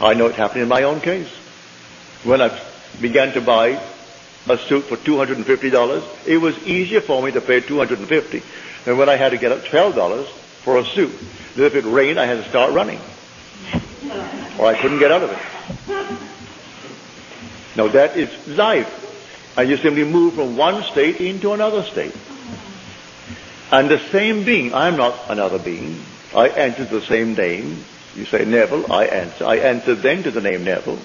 I know it happened in my own case. When I began to buy a suit for $250, it was easier for me to pay $250 than when I had to get up $12 for a suit. Then if it rained, I had to start running, or I couldn't get out of it. Now that is life. And you simply move from one state into another state. And the same being, I am not another being. I answer the same name. You say Neville, I answer. I answer then to the name Neville.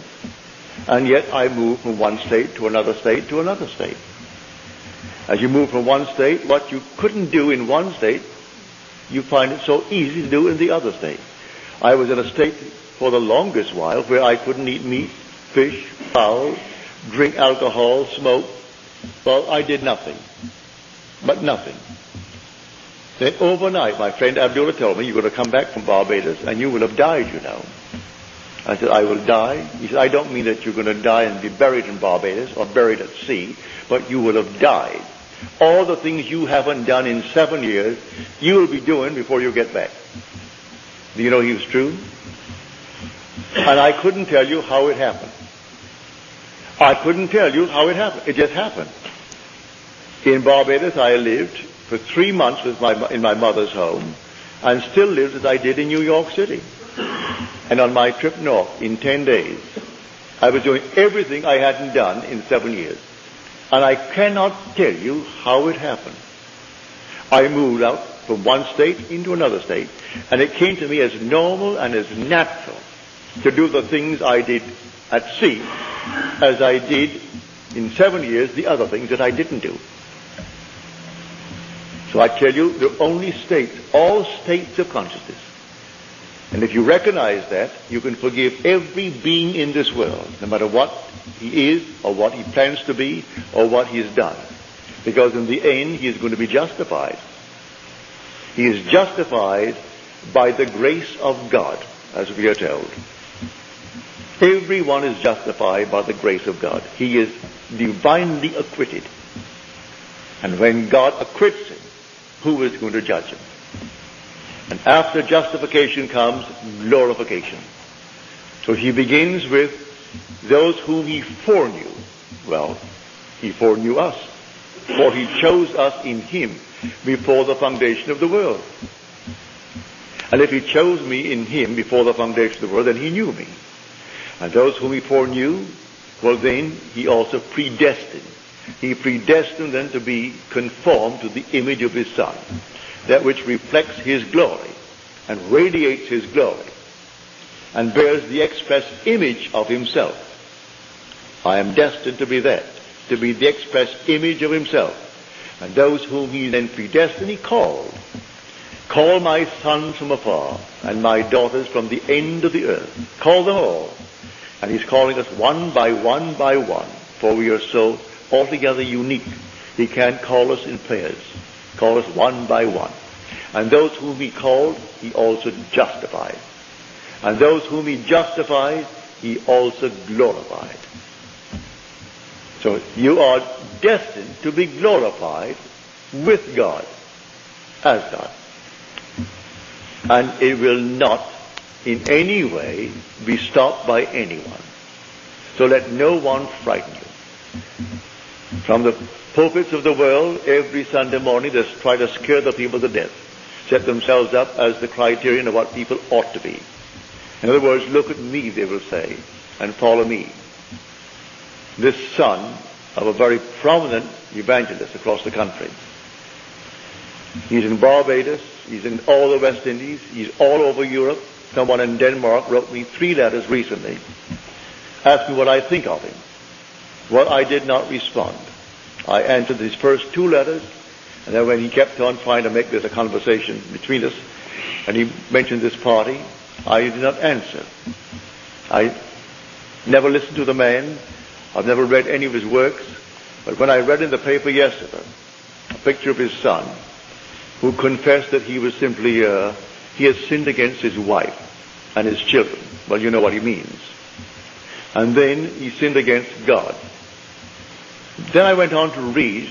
And yet I move from one state to another state to another state. As you move from one state, what you couldn't do in one state, you find it so easy to do in the other state. I was in a state for the longest while where I couldn't eat meat, fish, fowl, drink alcohol, smoke. Well, I did nothing. But nothing. Then overnight, my friend Abdullah told me, you're going to come back from Barbados and you will have died, you know. I said, I will die? He said, I don't mean that you're going to die and be buried in Barbados or buried at sea, but you will have died. All the things you haven't done in 7 years, you will be doing before you get back. Do you know he was true? And I couldn't tell you how it happened. I couldn't tell you how it happened. It just happened. In Barbados, I lived for 3 months in my mother's home, and still lived as I did in New York City. And on my trip north, in 10 days, I was doing everything I hadn't done in 7 years. And I cannot tell you how it happened. I moved out from one state into another state, and it came to me as normal and as natural to do the things I did at sea as I did in 7 years the other things that I didn't do. So I tell you, the only states, all states of consciousness. And if you recognize that, you can forgive every being in this world, no matter what he is, or what he plans to be, or what he's done. Because in the end, he is going to be justified. He is justified by the grace of God, as we are told. Everyone is justified by the grace of God. He is divinely acquitted. And when God acquits him, who is going to judge him? And after justification comes glorification. So he begins with those whom he foreknew. Well, he foreknew us, for he chose us in him before the foundation of the world. And if he chose me in him before the foundation of the world, then he knew me. And those whom he foreknew, well then, he also predestined. He predestined them to be conformed to the image of his Son, that which reflects his glory and radiates his glory and bears the express image of himself. I am destined to be that, to be the express image of himself. And those whom he then predestined, he called. Call my sons from afar and my daughters from the end of the earth. Call them all. And he's calling us one by one by one, for we are so altogether unique. He can't call us in pairs. Call us one by one. And those whom he called, he also justified. And those whom he justified, he also glorified. So you are destined to be glorified with God, as God. And it will not in any way be stopped by anyone. So let no one frighten you. From the pulpits of the world, every Sunday morning, they try to scare the people to death, set themselves up as the criterion of what people ought to be. In other words, look at me, they will say, and follow me. This son of a very prominent evangelist across the country. He's in Barbados, he's in all the West Indies, he's all over Europe. Someone in Denmark wrote me 3 letters recently, asking what I think of him. Well, I did not respond. I answered his first 2 letters, and then when he kept on trying to make this a conversation between us, and he mentioned this party, I did not answer. I never listened to the man. I've never read any of his works. But when I read in the paper yesterday a picture of his son, who confessed that he was simply, he has sinned against his wife and his children. Well, you know what he means. And then he sinned against God. Then I went on to read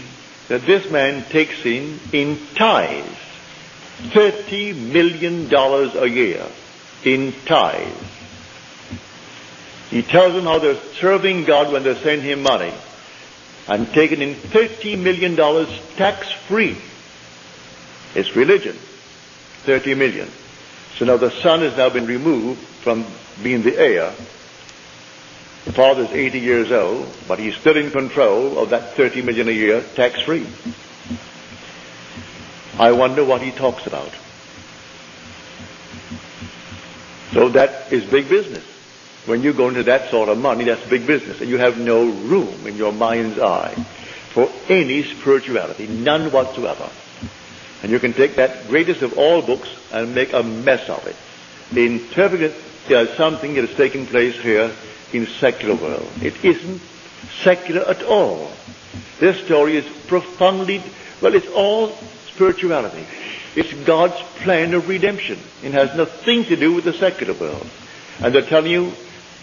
that this man takes in tithes $30 million a year in tithes. He tells them how they're serving God when they send him money and taking in $30 million tax-free. It's religion. 30 million. So now the son has now been removed from being the heir. The father's 80 years old, but he's still in control of that 30 million a year tax-free. I wonder what he talks about. So that is big business. When you go into that sort of money, that's big business. And you have no room in your mind's eye for any spirituality, none whatsoever. And you can take that greatest of all books and make a mess of it. They interpret it as something that is taking place here in secular world. It isn't secular at all. This story is profoundly, it's all spirituality. It's God's plan of redemption. It has nothing to do with the secular world. And they're telling you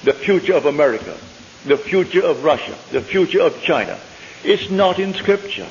the future of America, the future of Russia, the future of China. It's not in Scripture.